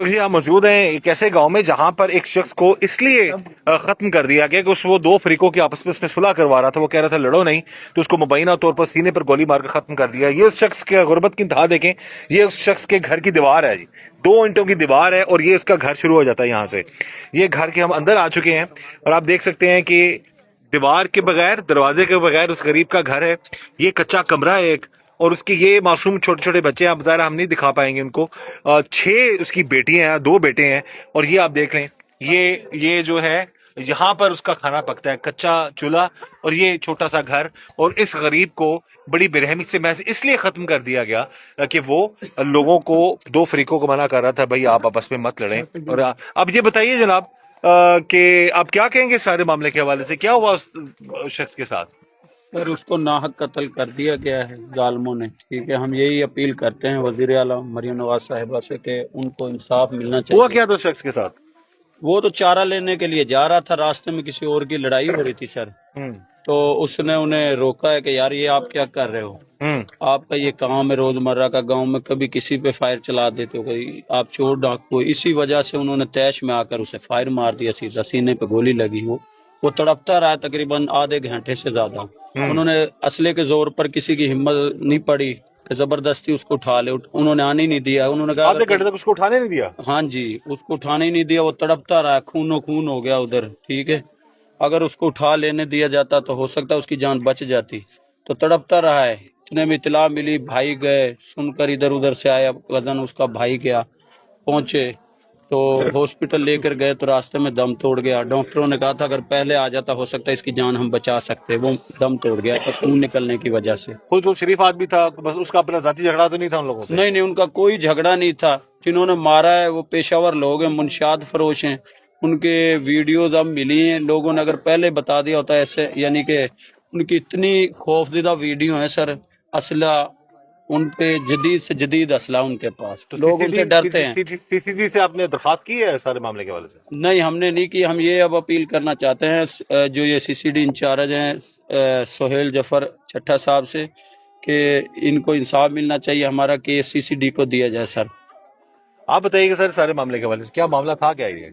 जी आप मौजूद हैं एक ऐसे गांव में जहां पर एक शख्स को इसलिए खत्म कर दिया गया कि वो दो फरीकों की आपस में उसने सुलह करवा रहा था। वो कह रहा था लड़ो नहीं, तो उसको मुबैना तौर पर सीने पर गोली मारकर खत्म कर दिया। ये उस शख्स की गुर्बत की इंतहा देखें। ये उस शख्स के घर की दीवार है जी, 2 ईंटों की दीवार है और ये इसका घर शुरू हो जाता है यहाँ से। ये घर के हम अंदर आ चुके हैं और आप देख सकते हैं कि दीवार के बगैर, दरवाजे के बगैर उस गरीब का घर है। ये कच्चा कमरा है एक, और उसके ये मासूम छोटे छोटे बच्चे हैं। ज़ाहिर हम नहीं दिखा पाएंगे उनको। 6 उसकी बेटियां हैं, 2 बेटे हैं। और ये आप देख लें, ये जो है यहाँ पर उसका खाना पकता है, कच्चा चूल्हा और ये छोटा सा घर। और इस गरीब को बड़ी बेरहमी से महज इसलिए खत्म कर दिया गया कि वो लोगों को, 2 फरीकों को मना कर रहा था, भाई आप आपस में मत लड़ें। और अब ये बताइए जनाब कि आप क्या कहेंगे सारे मामले के हवाले से, क्या हुआ उस शख्स के साथ? सर उसको नाहक कत्ल कर दिया गया है जालिमों ने। ठीक है, हम यही अपील करते हैं वजीर आला मरियम नवाज साहिबा से कि उनको इंसाफ मिलना चाहिए। हुआ क्या था शख्स के साथ? वो तो चारा लेने के लिए जा रहा था, रास्ते में किसी और की लड़ाई हो रही थी सर। तो उसने उन्हें रोका है कि यार ये आप क्या कर रहे हो, आपका ये काम है रोजमर्रा का, गांव में कभी किसी पे फायर चला देते हो, कभी आप चोर डाकू। इसी वजह से उन्होंने तैश में आकर उसे फायर मार दिया, सीधा सीने पे गोली लगी। वो तड़पता रहा तकरीबन आधे घंटे से ज्यादा। उन्होंने असले के जोर पर, किसी की हिम्मत नहीं पड़ी कि जबरदस्ती उसको उठा ले, उन्होंने आने नहीं दिया। उन्होंने कहा आधे घंटे तक उसको उठाने नहीं दिया? हाँ जी, उसको उठाने ही नहीं दिया। वो तड़पता रहा, खूनो खून हो गया उधर। ठीक है, अगर उसको उठा लेने दिया जाता तो हो सकता है उसकी जान बच जाती। तो तड़पता रहा है। इतने में इतला मिली, भाई गए, सुनकर इधर उधर से आया कजन उसका भाई गया, पहुंचे तो हॉस्पिटल लेकर गए तो रास्ते में दम तोड़ गया। डॉक्टरों ने कहा था अगर पहले आ जाता हो सकता है इसकी जान हम बचा सकते। वो दम तोड़ गया तो खून निकलने की वजह से। कोई जो शरीफ आदमी था, बस उसका अपना जाती झगड़ा तो नहीं था उन लोगों से? नहीं, उनका कोई झगड़ा नहीं था। जिन्होंने मारा है वो पेशावर लोग हैं, मुनशाद फरोश हैं। उनके वीडियोज अब मिली हैं। लोगों ने अगर पहले बता दिया होता ऐसे, यानी कि उनकी इतनी खौफजदा वीडियो है सर। असला उन पे जदीद से जदीद असला उनके पास, तो लोग उनसे डरते हैं। सीसीडी से आपने दरखास्त की है सारे मामले के हवाले से? नहीं, हमने नहीं की। हम ये अब अपील करना चाहते हैं जो ये सीसीडी इंचार्ज हैं सोहेल जफर चट्टा साहब से कि इनको इंसाफ मिलना चाहिए, हमारा केस सीसीडी को दिया जाए। सर आप बताइएगा सर सारे मामले के हवाले से क्या मामला था, क्या ये?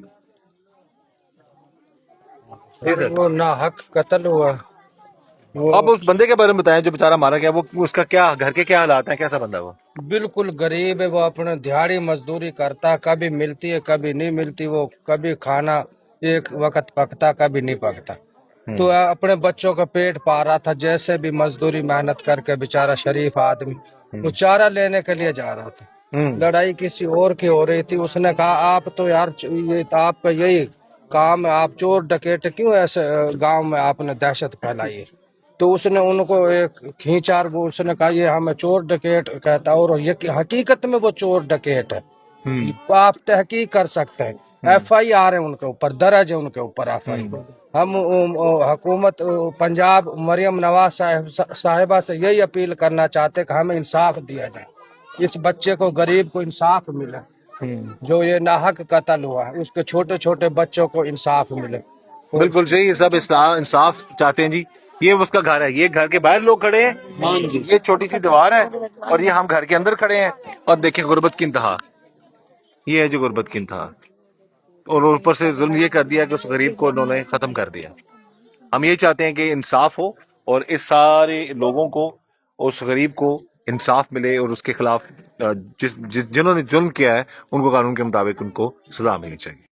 वो नाहक कत्ल हुआ। आप उस बंदे के बारे में बताएं जो बेचारा मारा गया। वो उसका क्या, घर के क्या हालात हैं, कैसा बंदा वो? बिल्कुल गरीब है। वो अपने दिहाड़ी मजदूरी करता, कभी मिलती है कभी नहीं मिलती। वो कभी खाना एक वक्त पकता, कभी नहीं पकता। तो अपने बच्चों का पेट पा रहा था, जैसे भी मजदूरी मेहनत करके बेचारा शरीफ आदमी। वो चारा लेने के लिए जा रहा था, लड़ाई किसी और की हो रही थी। उसने कहा आप तो यार ये तो आपका यही काम है, आप चोर डकैत क्यों ऐसे गांव में आपने दहशत फैलाई है। तो उसने उनको एक खींचार, वो उसने कहा ये हमें चोर डकैत कहता है, और ये हकीकत में वो चोर डकैत है। आप तहकीक कर सकते हैं। FIR है उनके ऊपर, दर्ज है उनके ऊपर FIR। हम हुकूमत पंजाब मरियम नवाज साहिबा से यही अपील करना चाहते कि हमें इंसाफ दिया जाए, इस बच्चे को, गरीब को इंसाफ मिले। जो ये नाहक कत्ल हुआ है, उसके छोटे छोटे बच्चों को इंसाफ मिले। बिल्कुल सही, सब इंसाफ चाहते हैं जी। ये उसका घर है, ये घर के बाहर लोग खड़े हैं, ये छोटी सी दीवार है और ये हम घर के अंदर खड़े हैं। और देखिए गुर्बत की इंतहा, ये है जो गुर्बत की इंतहा। और ऊपर से जुल्म ये कर दिया कि उस गरीब को उन्होंने खत्म कर दिया। हम ये चाहते हैं कि इंसाफ हो और इस सारे लोगों को, उस गरीब को इंसाफ मिले और उसके खिलाफ जिन्होंने जुल्म किया है उनको कानून के मुताबिक उनको सजा मिलनी चाहिए।